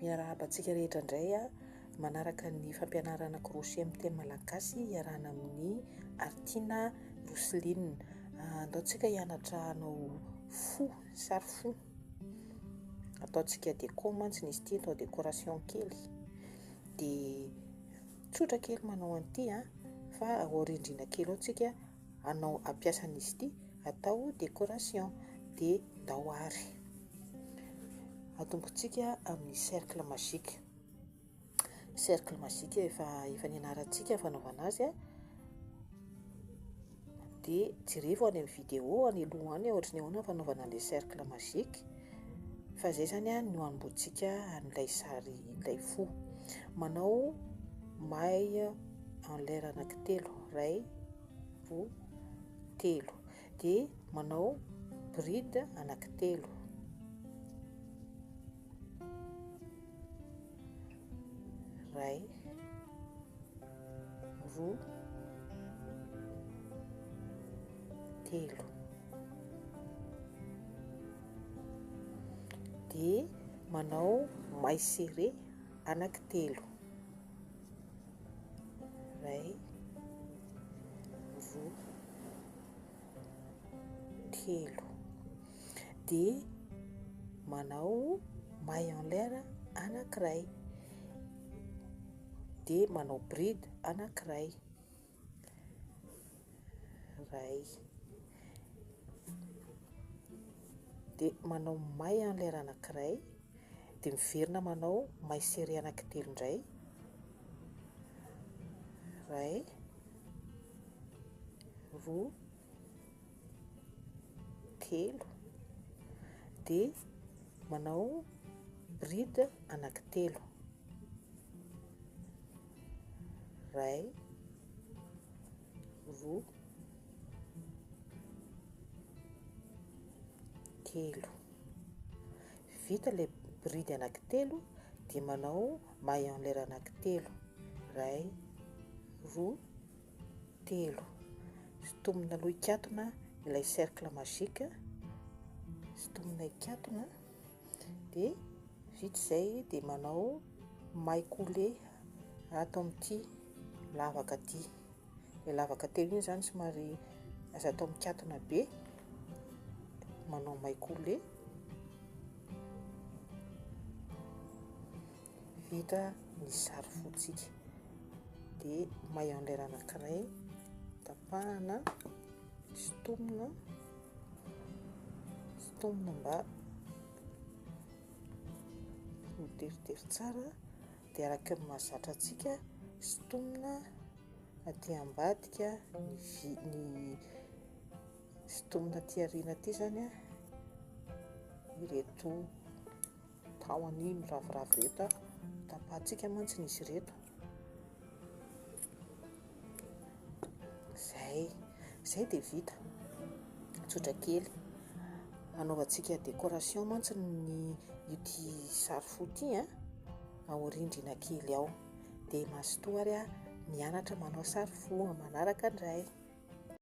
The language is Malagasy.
Miarahabantsika rehetra indray a manaraka ny fampianarana crochet amin'ny teny malagasy iarahana amin'ny Artina Roseline. Ataontsika hianatra hanao fo, sary fo. Ataontsika déco mantsy izy ity, atao décoration kely. Dia tsotra kely manao an'ity fa aorindrina kely ao tsika hanao ampiasan'izy ity atao décoration dia daoary. Atombotsika amin'ny cercle magique. Cercle magique efa nianarantsika fanaovana azy dia jirevo any amin'ny vidéo any aloha any ohatry ny ahoana fanaovana ilay cercle magique fa izay zany no hanombohantsika an'ilay sary ilay fo. Manao maille en l'air anankitelo, iray, roa, telo, dia manao bride anankitelo, iray, roa, telo, dia manao maille serré anankitelo, iray, roa, telo, dia manao maille en l'air anankiray, dia manao bride anankiray, iray, dia manao maille en l'air anankiray, dia miverina manao maille serré anankitelo indray, iray, roa, telo, dia manao bride anankitelo, iray, roa, telo. Vita ilay bride anankitelo dia manao maille en l'air anankitelo, iray, roa, telo. Sintomina aloha ikatona ilay cercle magique, sintomina ikatona dia vita izay dia manao maille coulé ato amin'ity lavaka aty. Ilay lavaka telo iny zany somary aza atao mikatona be, manao maille coulé. Vita ny sary fontsika dia maille en l'air anankiray, tapahana, sintomina mba miteritery tsara, dia araka ny mahazatra antsika sintomina aty ambadika ny sintomina aty aoriana aty zany ireto tahony miravoravo reto tapahantsika mantsy izy ireto. Zay dia vita. Tsotra kely. Anaovantsika décoration mantsy ny ity sary fo ity aorindrina kely ao. Dia mazotoa ary mianatra manao sary fo manaraka indray.